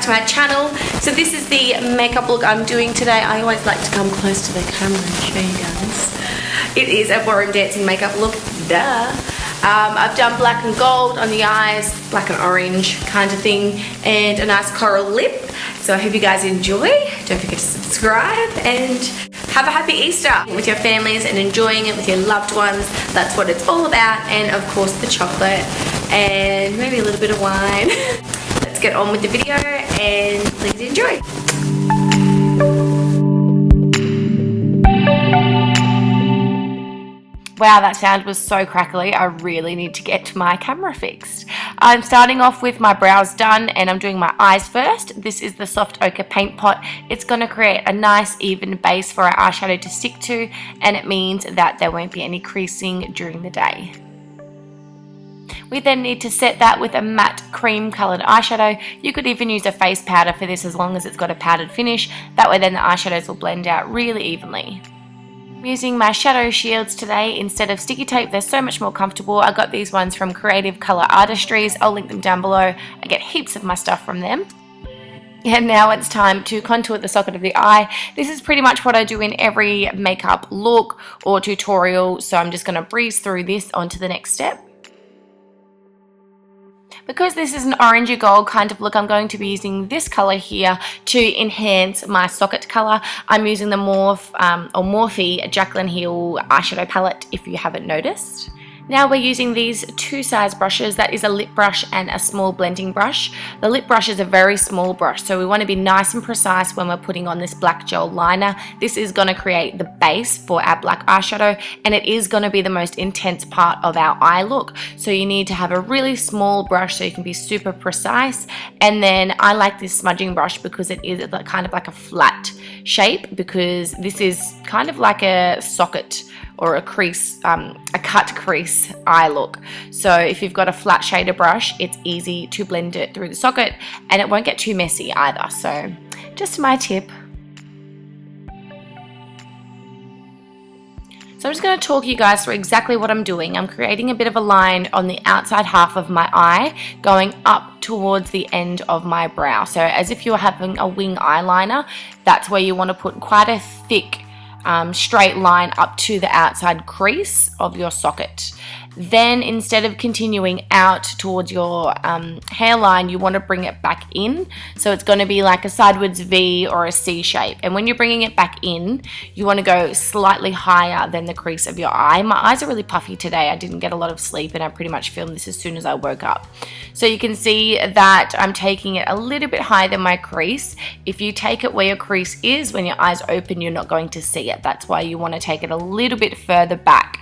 to my channel. So this is the makeup look I'm doing today. I always like to come close to the camera and show you guys. It is a ballroom dancing makeup look, duh. I've done black and gold on the eyes, black and orange kind of thing, and a nice coral lip. So I hope you guys enjoy. Don't forget to subscribe and have a happy Easter with your families and enjoying it with your loved ones. That's what it's all about. And of course the chocolate and maybe a little bit of wine. Let's get on with the video and please enjoy. Wow, that sound was so crackly. I really need to get my camera fixed. I'm starting off with my brows done and I'm doing my eyes first. This is the soft ochre paint pot. It's going to create a nice even base for our eyeshadow to stick to, and it means that there won't be any creasing during the day. We then need to set that with a matte cream coloured eyeshadow. You could even use a face powder for this as long as it's got a powdered finish. That way then the eyeshadows will blend out really evenly. I'm using my shadow shields today instead of sticky tape. They're so much more comfortable. I got these ones from Creative Colour Artistries. I'll link them down below. I get heaps of my stuff from them. And now it's time to contour the socket of the eye. This is pretty much what I do in every makeup look or tutorial, so I'm just going to breeze through this onto the next step. Because this is an orangey gold kind of look, I'm going to be using this colour here to enhance my socket colour. I'm using the MORPHE JACLYN Heel eyeshadow palette, if you haven't noticed. Now we're using these two size brushes. That is a lip brush and a small blending brush. The lip brush is a very small brush, so we want to be nice and precise when we're putting on this black gel liner. This is going to create the base for our black eyeshadow, and it is going to be the most intense part of our eye look. So you need to have a really small brush so you can be super precise. And then I like this smudging brush because it is kind of like a flat shape, because this is kind of like a socket or a crease, a cut crease eye look. So if you've got a flat shader brush, it's easy to blend it through the socket and it won't get too messy either. So just my tip. So I'm just going to talk you guys through exactly what I'm doing. I'm creating a bit of a line on the outside half of my eye going up towards the end of my brow. So as if you're having a wing eyeliner, that's where you want to put quite a thick straight line up to the outside crease of your socket. Then instead of continuing out towards your hairline, you want to bring it back in. So it's going to be like a sideways V or a C shape. And when you're bringing it back in, you want to go slightly higher than the crease of your eye. My eyes are really puffy today. I didn't get a lot of sleep and I pretty much filmed this as soon as I woke up. So you can see that I'm taking it a little bit higher than my crease. If you take it where your crease is, when your eyes open, you're not going to see it. That's why you want to take it a little bit further back.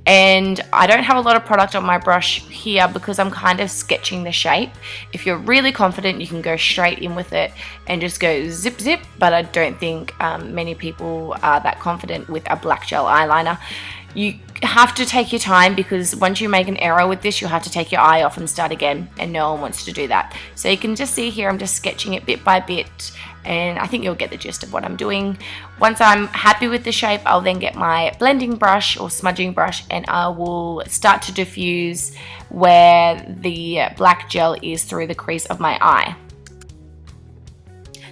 And I don't have a lot of product on my brush here because I'm kind of sketching the shape. If you're really confident, you can go straight in with it and just go zip zip, but I don't think many people are that confident with a black gel eyeliner. You have to take your time, because once you make an error with this, you'll have to take your eye off and start again, and no one wants to do that. So you can just see here, I'm just sketching it bit by bit, and I think you'll get the gist of what I'm doing. Once I'm happy with the shape, I'll then get my blending brush or smudging brush and I will start to diffuse where the black gel is through the crease of my eye.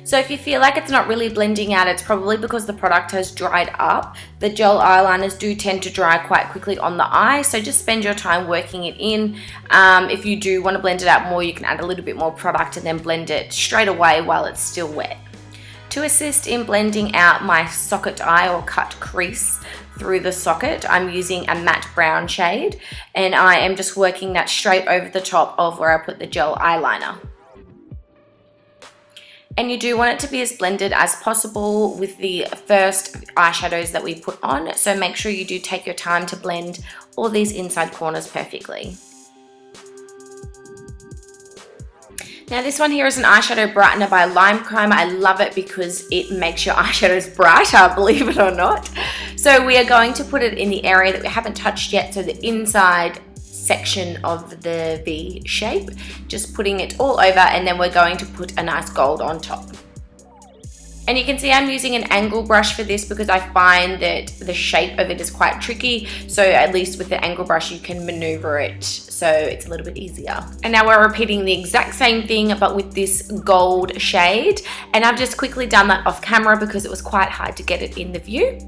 So if you feel like it's not really blending out, it's probably because the product has dried up. The gel eyeliners do tend to dry quite quickly on the eye, so just spend your time working it in. If you do want to blend it out more, you can add a little bit more product and then blend it straight away while it's still wet. To assist in blending out my socket eye or cut crease through the socket, I'm using a matte brown shade, and I am just working that straight over the top of where I put the gel eyeliner. And you do want it to be as blended as possible with the first eyeshadows that we put on. So make sure you do take your time to blend all these inside corners perfectly. Now this one here is an eyeshadow brightener by Lime Crime. I love it because it makes your eyeshadows brighter, believe it or not. So we are going to put it in the area that we haven't touched yet, so the inside section of the V shape, just putting it all over, and then we're going to put a nice gold on top. And you can see I'm using an angle brush for this because I find that the shape of it is quite tricky. So at least with the angle brush, you can maneuver it so it's a little bit easier. And now we're repeating the exact same thing, but with this gold shade. And I've just quickly done that off camera because it was quite hard to get it in the view.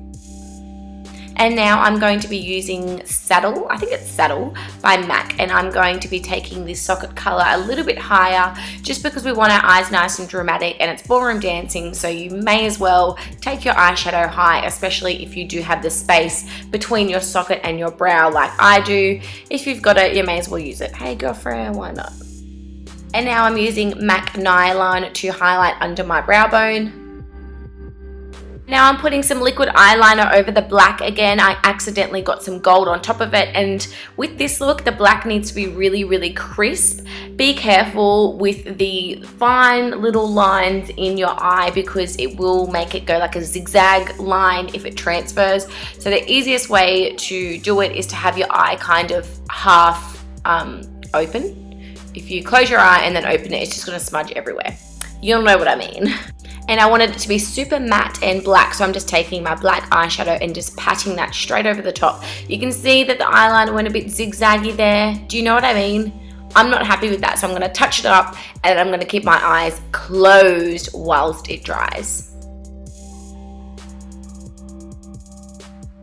And now I'm going to be using Saddle, I think it's Saddle by MAC, and I'm going to be taking this socket color a little bit higher just because we want our eyes nice and dramatic, and it's ballroom dancing, so you may as well take your eyeshadow high, especially if you do have the space between your socket and your brow like I do. If you've got it, you may as well use it. Hey girlfriend, why not? And now I'm using MAC NYLON to highlight under my brow bone. Now I'm putting some liquid eyeliner over the black again. I accidentally got some gold on top of it, and with this look, the black needs to be really, really crisp. Be careful with the fine little lines in your eye because it will make it go like a zigzag line if it transfers. So the easiest way to do it is to have your eye kind of half open. If you close your eye and then open it, it's just going to smudge everywhere. You'll know what I mean. And I wanted it to be super matte and black, so I'm just taking my black eyeshadow and just patting that straight over the top. You can see that the eyeliner went a bit zigzaggy there. Do you know what I mean? I'm not happy with that, so I'm going to touch it up and I'm going to keep my eyes closed whilst it dries.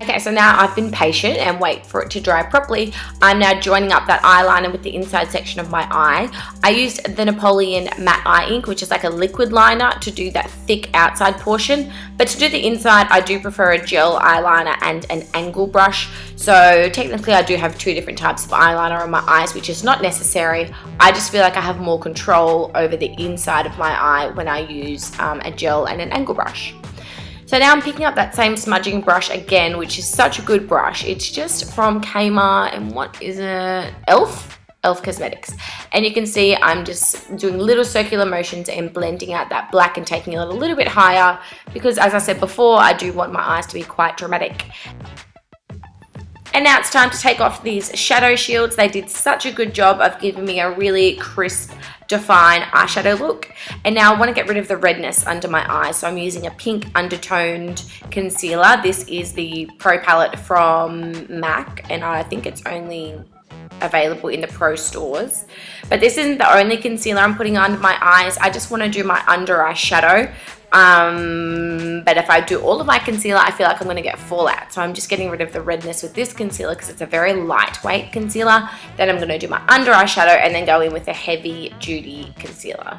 Okay, so now I've been patient and wait for it to dry properly. I'm now joining up that eyeliner with the inside section of my eye. I used the Napoleon Matte Eye Ink, which is like a liquid liner, to do that thick outside portion. But to do the inside, I do prefer a gel eyeliner and an angle brush. So technically I do have two different types of eyeliner on my eyes, which is not necessary. I just feel like I have more control over the inside of my eye when I use a gel and an angle brush. So now I'm picking up that same smudging brush again, which is such a good brush. It's just from Kmart, and what is it? Elf Cosmetics. And you can see I'm just doing little circular motions and blending out that black and taking it a little bit higher because, as I said before, I do want my eyes to be quite dramatic. And now it's time to take off these shadow shields. They did such a good job of giving me a really crisp, defined eyeshadow look. And now I want to get rid of the redness under my eyes, so I'm using a pink undertoned concealer. This is the Pro palette from MAC, and I think it's only available in the Pro stores. But this isn't the only concealer I'm putting under my eyes. I just want to do my under eye shadow. But if I do all of my concealer, I feel like I'm going to get fallout. So I'm just getting rid of the redness with this concealer because it's a very lightweight concealer. Then I'm going to do my under eye shadow and then go in with a heavy duty concealer.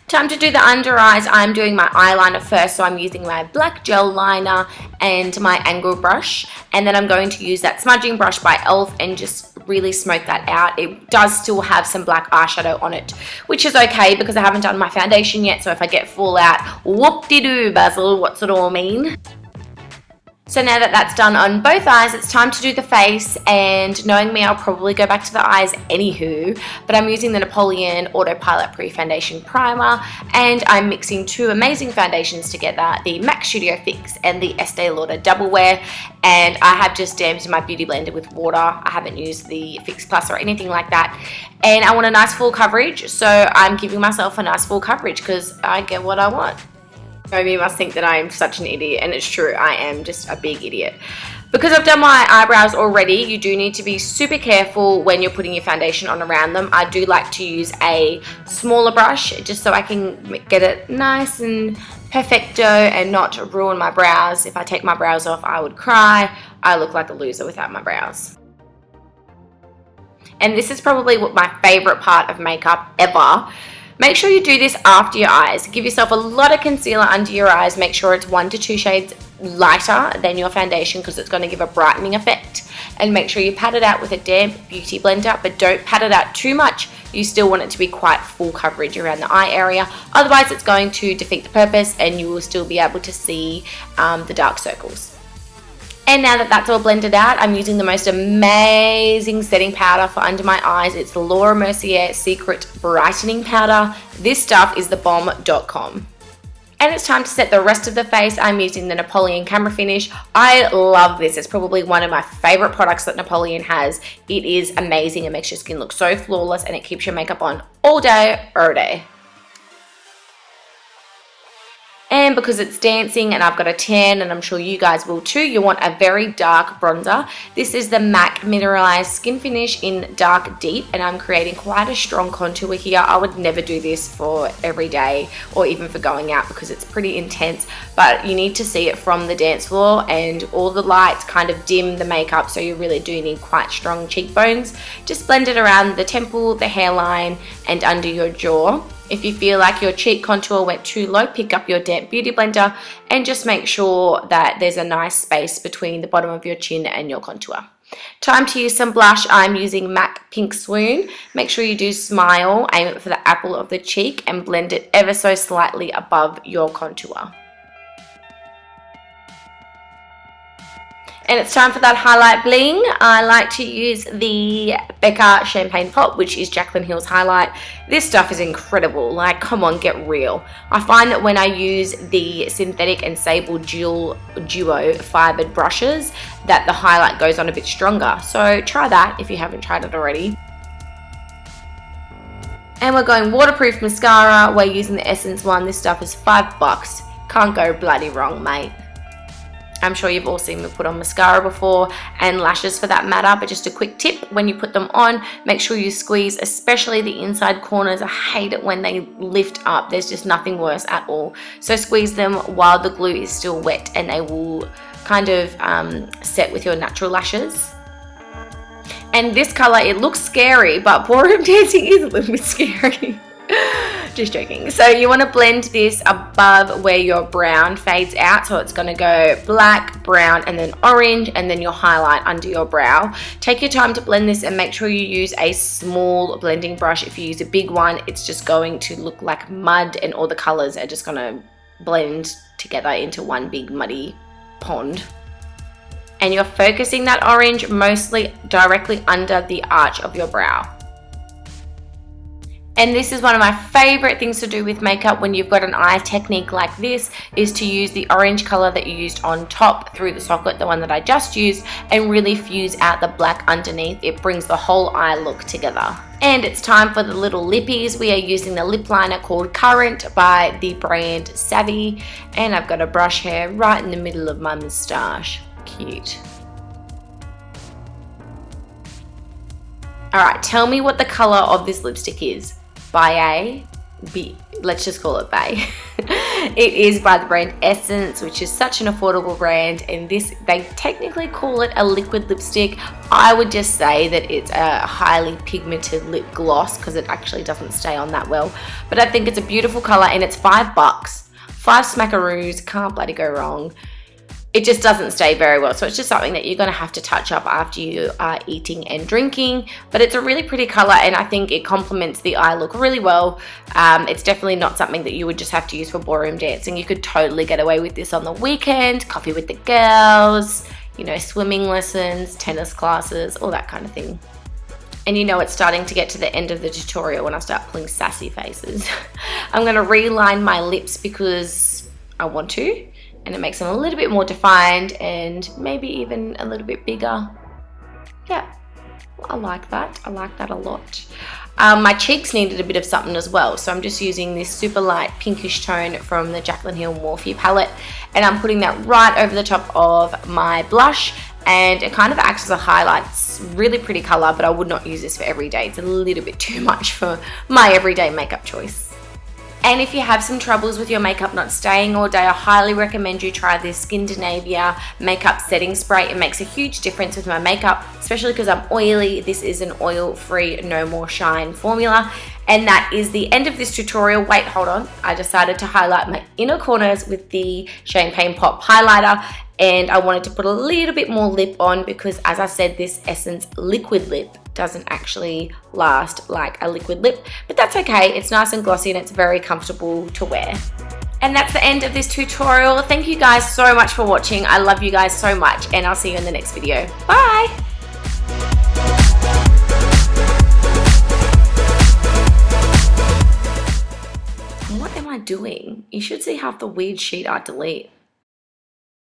Time to do the under eyes. I'm doing my eyeliner first, so I'm using my black gel liner and my angle brush, and then I'm going to use that smudging brush by ELF and just really smoke that out. It does still have some black eyeshadow on it, which is okay because I haven't done my foundation yet, so if I get fallout, whoop-de-doo, Basil, what's it all mean? So now that that's done on both eyes, it's time to do the face, and knowing me, I'll probably go back to the eyes anywho, but I'm using the Napoleon Autopilot Pre-Foundation Primer, and I'm mixing two amazing foundations together, the MAC Studio Fix and the Estee Lauder Double Wear, and I have just damped my Beauty Blender with water. I haven't used the Fix Plus or anything like that, and I want a nice full coverage, so I'm giving myself a nice full coverage because I get what I want. You must think that I am such an idiot, and it's true, I am just a big idiot. Because I've done my eyebrows already, you do need to be super careful when you're putting your foundation on around them. I do like to use a smaller brush just so I can get it nice and perfecto and not ruin my brows. If I take my brows off, I would cry. I look like a loser without my brows. And this is probably my favorite part of makeup ever. Make sure you do this after your eyes. Give yourself a lot of concealer under your eyes. Make sure it's 1 to 2 shades lighter than your foundation because it's going to give a brightening effect. And make sure you pat it out with a damp beauty blender, but don't pat it out too much. You still want it to be quite full coverage around the eye area. Otherwise, it's going to defeat the purpose and you will still be able to see the dark circles. And now that that's all blended out, I'm using the most amazing setting powder for under my eyes. It's the Laura Mercier Secret Brightening Powder. This stuff is thebomb.com. And it's time to set the rest of the face. I'm using the Napoleon Camera Finish. I love this. It's probably one of my favorite products that Napoleon has. It is amazing. It makes your skin look so flawless and it keeps your makeup on all day, every day. And because it's dancing and I've got a tan, and I'm sure you guys will too, you want a very dark bronzer. This is the MAC Mineralized Skin Finish in Dark Deep, and I'm creating quite a strong contour here. I would never do this for every day or even for going out because it's pretty intense, but you need to see it from the dance floor, and all the lights kind of dim the makeup, so you really do need quite strong cheekbones. Just blend it around the temple, the hairline, and under your jaw. If you feel like your cheek contour went too low, pick up your damp beauty blender and just make sure that there's a nice space between the bottom of your chin and your contour. Time to use some blush. I'm using MAC Pink Swoon. Make sure you do smile, aim it for the apple of the cheek, and blend it ever so slightly above your contour. And it's time for that highlight bling. I like to use the Becca Champagne Pop, which is Jaclyn Hill's highlight. This stuff is incredible. Like, come on, get real. I find that when I use the synthetic and sable duo fibered brushes, that the highlight goes on a bit stronger. So try that if you haven't tried it already. And we're going waterproof mascara. We're using the Essence one. This stuff is $5. Can't go bloody wrong, mate. I'm sure you've all seen me put on mascara before, and lashes for that matter, but just a quick tip: when you put them on, make sure you squeeze, especially the inside corners. I hate it when they lift up. There's just nothing worse at all. So squeeze them while the glue is still wet, and they will kind of set with your natural lashes. And this color, it looks scary, but ballroom dancing is a little bit scary. Just joking. So you want to blend this above where your brown fades out. So it's going to go black, brown, and then orange, and then your highlight under your brow. Take your time to blend this and make sure you use a small blending brush. If you use a big one, it's just going to look like mud, and all the colors are just going to blend together into one big muddy pond. And you're focusing that orange mostly directly under the arch of your brow. And this is one of my favorite things to do with makeup when you've got an eye technique like this, is to use the orange color that you used on top through the socket, the one that I just used, and really fuse out the black underneath. It brings the whole eye look together. And it's time for the little lippies. We are using the lip liner called Current by the brand Savvy, and I've got a brush hair right in the middle of my moustache. Cute. Alright, tell me what the color of this lipstick is. By let's just call it Bay. It is by the brand Essence, which is such an affordable brand, and this, they technically call it a liquid lipstick. I would just say that it's a highly pigmented lip gloss because it actually doesn't stay on that well, but I think it's a beautiful color, and it's $5. 5 smackaroos, can't bloody go wrong. It just doesn't stay very well, so it's just something that you're going to have to touch up after you are eating and drinking. But it's a really pretty color, and I think it complements the eye look really well. It's definitely not something that you would just have to use for ballroom dancing. You could totally get away with this on the weekend, coffee with the girls, you know, swimming lessons, tennis classes, all that kind of thing. And you know it's starting to get to the end of the tutorial when I start pulling sassy faces. I'm going to reline my lips because I want to, and it makes them a little bit more defined and maybe even a little bit bigger. Yeah, I like that. I like that a lot. My cheeks needed a bit of something as well, so I'm just using this super light pinkish tone from the Jaclyn Hill Morphe palette, and I'm putting that right over the top of my blush, and it kind of acts as a highlight. It's a really pretty color, but I would not use this for every day. It's a little bit too much for my everyday makeup choice. And if you have some troubles with your makeup not staying all day, I highly recommend you try this Skindinavia makeup setting spray. It makes a huge difference with my makeup, especially because I'm oily. This is an oil-free, no more shine formula. And that is the end of this tutorial. Wait, hold on. I decided to highlight my inner corners with the Champagne Pop highlighter, and I wanted to put a little bit more lip on because, as I said, this Essence liquid lip doesn't actually last like a liquid lip, but that's okay. It's nice and glossy and it's very comfortable to wear. And that's the end of this tutorial. Thank you guys so much for watching. I love you guys so much, and I'll see you in the next video. Bye! What am I doing? You should see half the weird shit I delete.